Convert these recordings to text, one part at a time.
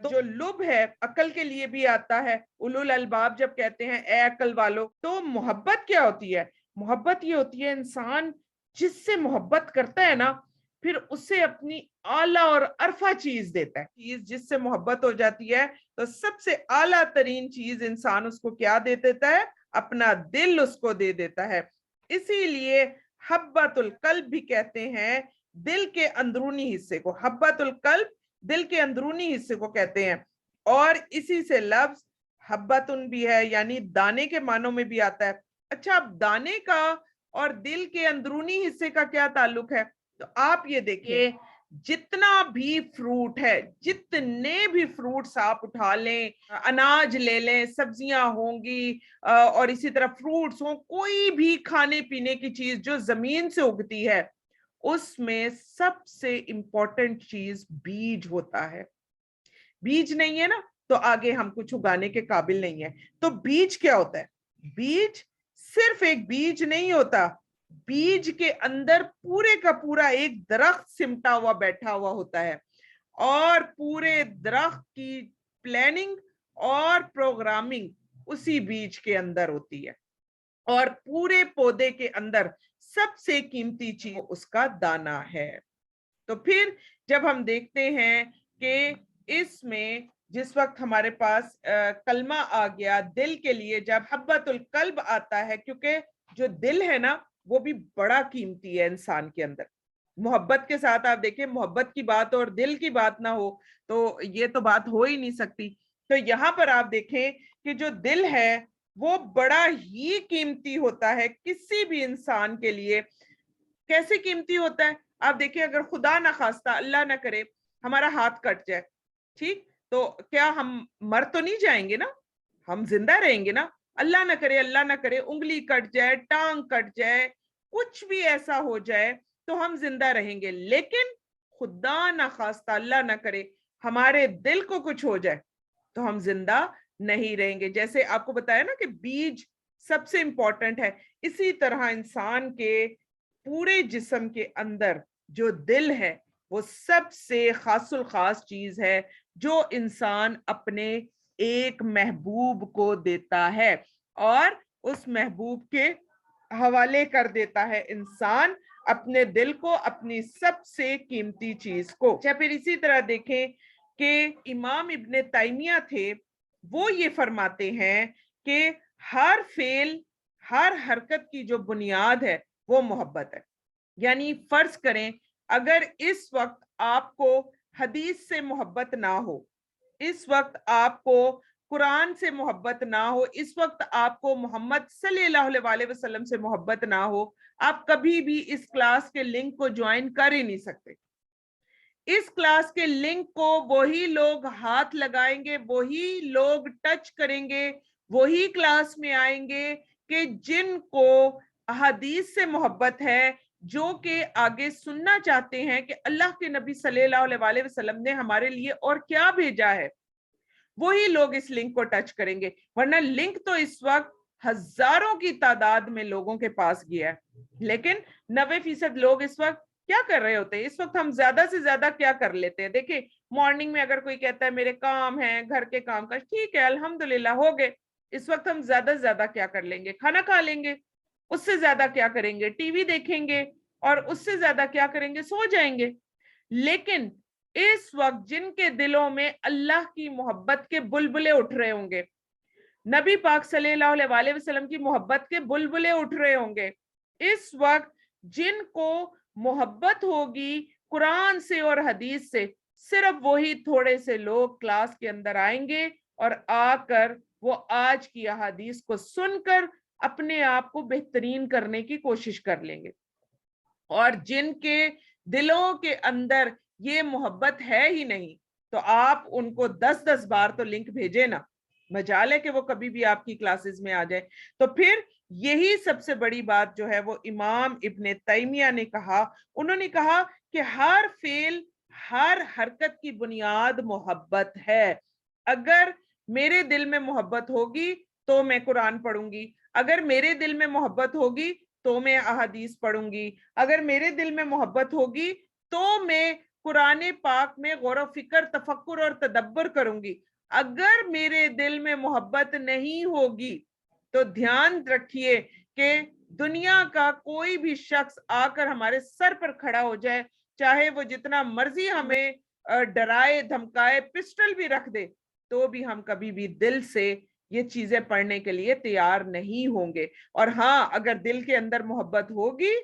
جو لب ہے عقل کے لیے بھی آتا ہے، اولو الالباب جب کہتے ہیں اے عقل والو، تو محبت کیا ہوتی ہے؟ محبت یہ ہوتی ہے انسان جس سے محبت کرتا ہے نا، پھر اسے اپنی اعلیٰ اور عرفہ چیز دیتا ہے. چیز جس سے محبت ہو جاتی ہے تو سب سے اعلیٰ ترین چیز انسان اس کو کیا دے دیتا ہے؟ اپنا دل اس کو دے دیتا ہے. اسی لیے حبۃ القلب بھی کہتے ہیں دل کے اندرونی حصے کو. حبۃ القلب دل کے اندرونی حصے کو کہتے ہیں. اور اسی سے لفظ حبتن بھی ہے، یعنی دانے کے معنوں میں بھی آتا ہے. اچھا، اب دانے کا اور دل کے اندرونی حصے کا کیا تعلق ہے؟ تو آپ یہ دیکھیں، جتنا بھی فروٹ ہے، جتنے بھی فروٹس آپ اٹھا لیں، اناج لے لیں، سبزیاں ہوں گی اور اسی طرح فروٹس ہوں، کوئی بھی کھانے پینے کی چیز جو زمین سے اگتی ہے، اس میں سب سے امپورٹنٹ چیز بیج ہوتا ہے. بیج نہیں ہے نا تو آگے ہم کچھ اگانے کے قابل نہیں ہے. تو بیج کیا ہوتا ہے؟ بیج صرف ایک بیج نہیں ہوتا، بیج کے اندر پورے کا پورا ایک درخت سمٹا ہوا بیٹھا ہوا ہوتا ہے، اور پورے درخت کی پلاننگ اور پروگرامنگ اسی بیج کے اندر ہوتی ہے. اور پورے پودے کے اندر سب سے قیمتی چیز اس کا دانہ ہے. تو پھر جب ہم دیکھتے ہیں کہ اس میں جس وقت ہمارے پاس کلمہ آ گیا دل کے لیے، جب حبۃ القلب آتا ہے، کیونکہ جو دل ہے نا وہ بھی بڑا قیمتی ہے انسان کے اندر. محبت کے ساتھ آپ دیکھیں، محبت کی بات اور دل کی بات نہ ہو تو یہ تو بات ہو ہی نہیں سکتی. تو یہاں پر آپ دیکھیں کہ جو دل ہے وہ بڑا ہی قیمتی ہوتا ہے کسی بھی انسان کے لیے. کیسے قیمتی ہوتا ہے؟ آپ دیکھیں، اگر خدا نہ خواستہ، اللہ نہ کرے، ہمارا ہاتھ کٹ جائے، ٹھیک، تو کیا ہم مر تو نہیں جائیں گے نا؟ ہم زندہ رہیں گے نا؟ اللہ نہ کرے، اللہ نہ کرے، انگلی کٹ جائے، ٹانگ کٹ جائے، کچھ بھی ایسا ہو جائے تو ہم زندہ رہیں گے. لیکن خدا نہ خواستہ، اللہ نہ کرے، ہمارے دل کو کچھ ہو جائے تو ہم زندہ نہیں رہیں گے. جیسے آپ کو بتایا نا کہ بیج سب سے امپورٹنٹ ہے، اسی طرح انسان کے پورے جسم کے اندر جو دل ہے وہ سب سے خاص الخاص چیز ہے جو انسان اپنے ایک محبوب کو دیتا ہے اور اس محبوب کے حوالے کر دیتا ہے انسان اپنے دل کو، اپنی سب سے قیمتی چیز کو. اچھا، پھر اسی طرح دیکھیں کہ امام ابن تیمیہ تھے، وہ یہ فرماتے ہیں کہ ہر فعل، ہر حرکت کی جو بنیاد ہے وہ محبت ہے. یعنی فرض کریں اگر اس وقت آپ کو حدیث سے محبت نہ ہو، اس وقت آپ کو قرآن سے محبت نہ ہو، اس وقت آپ کو محمد صلی اللہ علیہ وسلم سے محبت نہ ہو، آپ کبھی بھی اس کلاس کے لنک کو جوائن کر ہی نہیں سکتے. اس کلاس کے لنک کو وہی لوگ ہاتھ لگائیں گے، وہی لوگ ٹچ کریں گے، وہی کلاس میں آئیں گے کہ جن کو احادیث سے محبت ہے، جو کہ آگے سننا چاہتے ہیں کہ اللہ کے نبی صلی اللہ علیہ وسلم نے ہمارے لیے اور کیا بھیجا ہے، وہی لوگ اس لنک کو ٹچ کریں گے. ورنہ لنک تو اس وقت ہزاروں کی تعداد میں لوگوں کے پاس گیا ہے، لیکن 90% لوگ اس وقت کیا کر رہے ہوتے ہیں؟ اس وقت ہم زیادہ سے زیادہ کیا کر لیتے ہیں؟ دیکھیں، مارننگ میں اگر کوئی کہتا ہے میرے کام ہیں، گھر کے کام کا، ٹھیک ہے، الحمدللہ ہو گئے. اس وقت ہم زیادہ سے زیادہ کیا کر لیں گے؟ کھانا کھا لیں گے. اس سے زیادہ کیا کریں گے؟ ٹی وی دیکھیں گے. اور اس سے زیادہ کیا کریں گے؟ سو جائیں گے. لیکن اس وقت جن کے دلوں میں اللہ کی محبت کے بلبلے اٹھ رہے ہوں گے، نبی پاک صلی اللہ علیہ وسلم کی محبت کے بلبلے اٹھ رہے ہوں گے، اس وقت جن کو محبت ہوگی قرآن سے اور حدیث سے، صرف وہی تھوڑے سے لوگ کلاس کے اندر آئیں گے اور آ کر وہ آج کی احادیث کو سن کر اپنے آپ کو بہترین کرنے کی کوشش کر لیں گے. اور جن کے دلوں کے اندر یہ محبت ہے ہی نہیں تو آپ ان کو 10 بار تو لنک بھیجے نا، مجال ہے کہ وہ کبھی بھی آپ کی کلاسز میں آ جائے. تو پھر یہی سب سے بڑی بات جو ہے وہ امام ابن تیمیہ نے کہا. انہوں نے کہا کہ ہر فعل، ہر حرکت کی بنیاد محبت ہے. اگر میرے دل میں محبت ہوگی تو میں قرآن پڑھوں گی، اگر میرے دل میں محبت ہوگی تو میں احادیث پڑھوں گی، اگر میرے دل میں محبت ہوگی تو میں قرآن پاک میں غور و فکر، تفکر اور تدبر کروں گی، اگر میرے دل میں محبت نہیں ہوگی تو دھیان رکھیے کہ دنیا کا کوئی بھی شخص آ کر ہمارے سر پر کھڑا ہو جائے، چاہے وہ جتنا مرضی ہمیں ڈرائے دھمکائے، پسٹل بھی رکھ دے، تو بھی ہم کبھی بھی دل سے یہ چیزیں پڑھنے کے لیے تیار نہیں ہوں گے۔ اور ہاں، اگر دل کے اندر محبت ہوگی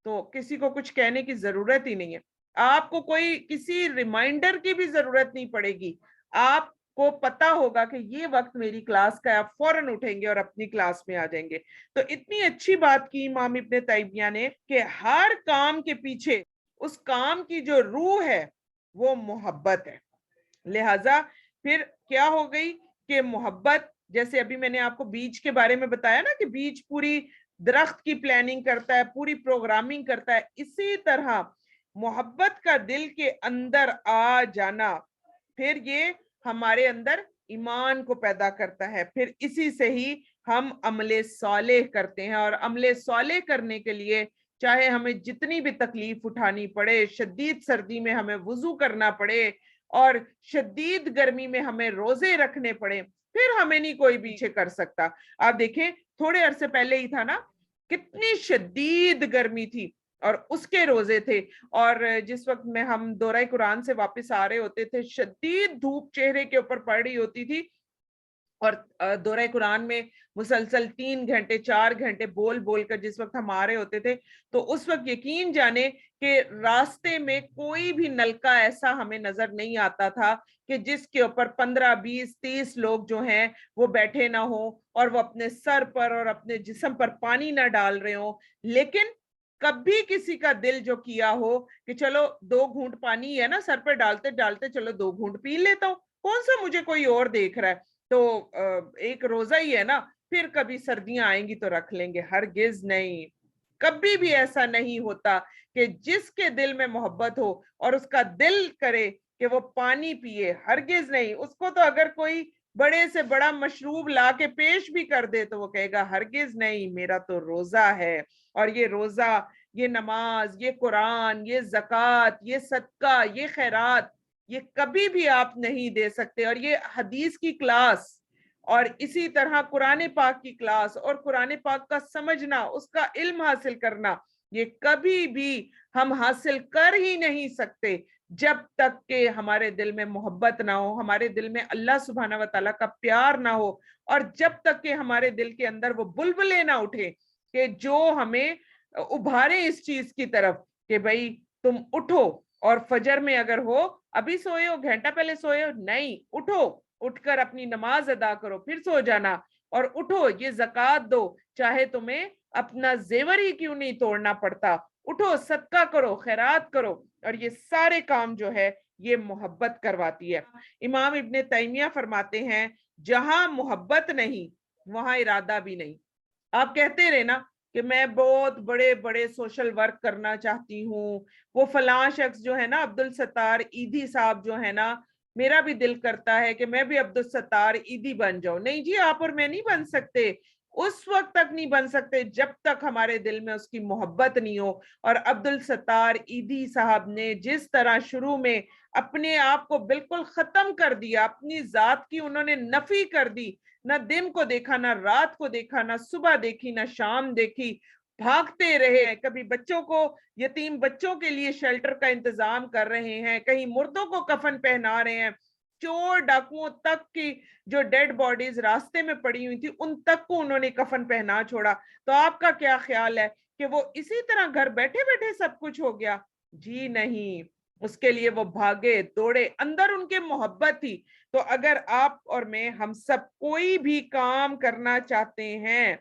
تو کسی کو کچھ کہنے کی ضرورت ہی نہیں ہے، آپ کو کوئی کسی ریمائنڈر کی بھی ضرورت نہیں پڑے گی، آپ کو پتا ہوگا کہ یہ وقت میری کلاس کا ہے، آپ فوراً اٹھیں گے اور اپنی کلاس میں آ جائیں گے۔ تو اتنی اچھی بات کی امام ابن تیمیہ نے کہ ہر کام کے پیچھے اس کام کی جو روح ہے وہ محبت ہے۔ لہٰذا پھر کیا ہو گئی کہ محبت، جیسے ابھی میں نے آپ کو بیج کے بارے میں بتایا نا کہ بیج پوری درخت کی پلاننگ کرتا ہے، پوری پروگرامنگ کرتا ہے، اسی طرح محبت کا دل کے اندر آ جانا پھر یہ ہمارے اندر ایمان کو پیدا کرتا ہے، پھر اسی سے ہی ہم عمل صالح کرتے ہیں، اور عمل صالح کرنے کے لیے چاہے ہمیں جتنی بھی تکلیف اٹھانی پڑے، شدید سردی میں ہمیں وضو کرنا پڑے اور شدید گرمی میں ہمیں روزے رکھنے پڑے، پھر ہمیں نہیں کوئی پیچھے کر سکتا۔ آپ دیکھیں تھوڑے عرصے پہلے ہی تھا نا، کتنی شدید گرمی تھی اور اس کے روزے تھے، اور جس وقت میں ہم دورہ قرآن سے واپس آ رہے ہوتے تھے، شدید دھوپ چہرے کے اوپر پڑ رہی ہوتی تھی، اور دورہ قرآن میں مسلسل 3 گھنٹے 4 گھنٹے بول بول کر جس وقت ہم آ رہے ہوتے تھے، تو اس وقت یقین جانے کہ راستے میں کوئی بھی نلکا ایسا ہمیں نظر نہیں آتا تھا کہ جس کے اوپر 15 20 30 لوگ جو ہیں وہ بیٹھے نہ ہوں اور وہ اپنے سر پر اور اپنے جسم پر پانی نہ ڈال رہے ہوں، لیکن کبھی کسی کا دل جو کیا ہو کہ چلو 2 گھونٹ پانی ہے نا سر پہ ڈالتے ڈالتے چلو 2 گھونٹ پی لیتا ہوں، کون سا مجھے کوئی اور دیکھ رہا ہے، تو ایک روزہ ہی ہے نا، پھر کبھی سردیاں آئیں گی تو رکھ لیں گے، ہرگز نہیں، کبھی بھی ایسا نہیں ہوتا کہ جس کے دل میں محبت ہو اور اس کا دل کرے کہ وہ پانی پیے، ہرگز نہیں۔ اس کو تو اگر کوئی بڑے سے بڑا مشروب لا کے پیش بھی کر دے تو وہ کہے گا ہرگز نہیں، میرا تو روزہ ہے، اور یہ روزہ، یہ نماز، یہ قرآن، یہ زکوٰۃ، یہ صدقہ، یہ خیرات، یہ کبھی بھی آپ نہیں دے سکتے، اور یہ حدیث کی کلاس اور اسی طرح قرآن پاک کی کلاس اور قرآن پاک کا سمجھنا، اس کا علم حاصل کرنا، یہ کبھی بھی ہم حاصل کر ہی نہیں سکتے جب تک کہ ہمارے دل میں محبت نہ ہو، ہمارے دل میں اللہ سبحانہ و تعالیٰ کا پیار نہ ہو، اور جب تک کہ ہمارے دل کے اندر وہ بلبلے نہ اٹھے کہ جو ہمیں ابھارے اس چیز کی طرف کہ بھئی تم اٹھو، اور فجر میں اگر ہو، ابھی سوئے ہو، گھنٹہ پہلے سوئے ہو، نہیں، اٹھو، اٹھ کر اپنی نماز ادا کرو، پھر سو جانا، اور اٹھو یہ زکوٰۃ دو، چاہے تمہیں اپنا زیور ہی کیوں نہیں توڑنا پڑتا، اٹھو صدقہ کرو، خیرات کرو، اور یہ سارے کام جو ہے یہ محبت کرواتی ہے۔ امام ابن تیمیہ فرماتے ہیں جہاں محبت نہیں وہاں ارادہ بھی نہیں۔ آپ کہتے رہے نا کہ میں بہت بڑے بڑے سوشل ورک کرنا چاہتی ہوں، وہ فلاں شخص جو ہے نا عبدالستار ایدھی صاحب جو ہے نا، میرا بھی دل کرتا ہے کہ میں بھی عبدالستار ایدھی بن جاؤں، نہیں جی، آپ اور میں نہیں بن سکتے، اس وقت تک نہیں بن سکتے جب تک ہمارے دل میں اس کی محبت نہیں ہو۔ اور عبدالستار ایدھی صاحب نے جس طرح شروع میں اپنے آپ کو بالکل ختم کر دیا، اپنی ذات کی انہوں نے نفی کر دی، نہ دن کو دیکھا، نہ رات کو دیکھا، نہ صبح دیکھی، نہ شام دیکھی، بھاگتے رہے، کبھی بچوں کو، یتیم بچوں کے لیے شیلٹر کا انتظام کر رہے ہیں، کہیں مردوں کو کفن پہنا رہے ہیں، چور ڈاکوؤں تک کی جو ڈیڈ باڈیز راستے میں پڑی ہوئی تھی ان تک کو انہوں نے کفن پہنا چھوڑا۔ تو آپ کا کیا خیال ہے کہ وہ اسی طرح گھر بیٹھے بیٹھے سب کچھ ہو گیا؟ جی نہیں، اس کے لیے وہ بھاگے دوڑے، اندر ان کے محبت تھی۔ تو اگر آپ اور میں، ہم سب کوئی بھی کام کرنا چاہتے ہیں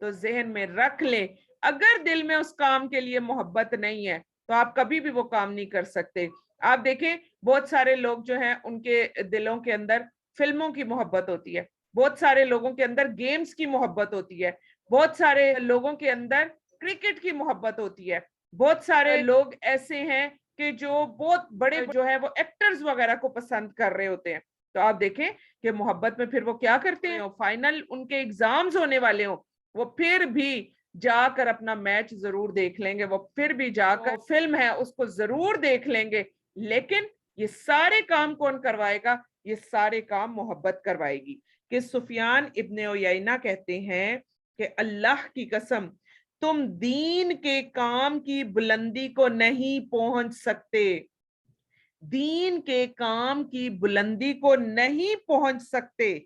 تو ذہن میں رکھ لیں، اگر دل میں اس کام کے لیے محبت نہیں ہے تو آپ کبھی بھی وہ کام نہیں کر سکتے۔ آپ دیکھیں بہت سارے لوگ جو ہیں ان کے دلوں کے اندر فلموں کی محبت ہوتی ہے، بہت سارے لوگوں کے اندر گیمز کی محبت ہوتی ہے، بہت سارے لوگوں کے اندر کرکٹ کی محبت ہوتی ہے، بہت سارے لوگ ایسے ہیں کہ جو بہت بڑے جو ہے وہ ایکٹرز وغیرہ کو پسند کر رہے ہوتے ہیں۔ تو آپ دیکھیں کہ محبت میں پھر وہ کیا کرتے ہیں، فائنل ان کے ایگزامز ہونے والے ہوں، وہ پھر بھی جا کر اپنا میچ ضرور دیکھ لیں گے، وہ پھر بھی جا کر فلم ہے اس کو ضرور دیکھ لیں گے، لیکن یہ سارے کام کون کروائے گا؟ یہ سارے کام محبت کروائے گی. کہ سفیان ابن عیینہ کہتے ہیں کہ اللہ کی قسم تم دین کے کام کی بلندی کو نہیں پہنچ سکتے، دین کے کام کی بلندی کو نہیں پہنچ سکتے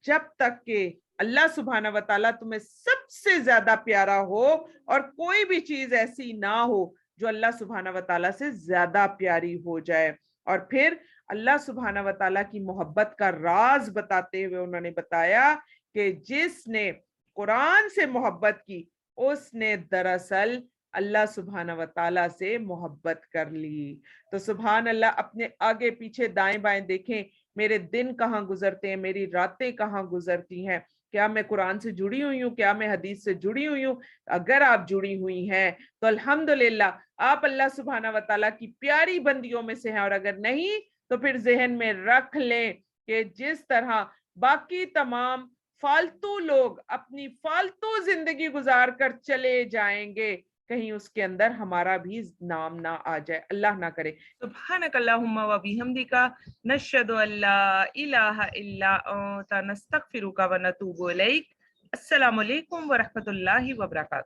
جب تک کہ اللہ سبحانہ و تعالیٰ تمہیں سب سے زیادہ پیارا ہو اور کوئی بھی چیز ایسی نہ ہو جو اللہ سبحانہ و تعالیٰ سے زیادہ پیاری ہو جائے. اور پھر اللہ سبحانہ و تعالیٰ کی محبت کا راز بتاتے ہوئے انہوں نے بتایا کہ جس نے قرآن سے محبت کی اس نے دراصل اللہ سبحانہ و تعالیٰ سے محبت کر لی. تو سبحان اللہ، اپنے آگے پیچھے دائیں بائیں دیکھیں میرے دن کہاں گزرتے ہیں، میری راتیں کہاں گزرتی ہیں. کیا میں قرآن سے جڑی ہوئی ہوں؟ کیا میں حدیث سے جڑی ہوئی ہوں؟ اگر آپ جڑی ہوئی ہیں تو الحمدللہ آپ اللہ سبحانہ و تعالیٰ کی پیاری بندیوں میں سے ہیں، اور اگر نہیں تو پھر ذہن میں رکھ لیں کہ جس طرح باقی تمام فالتو لوگ اپنی فالتو زندگی گزار کر چلے جائیں گے، کہیں اس کے اندر ہمارا بھی نام نہ آ جائے، اللہ نہ کرے. سبحانک اللہم و بحمدک نشہد ان لا الہ الا انت نستغفرک و نتوب الیک. السلام علیکم ورحمۃ اللہ وبرکاتہ.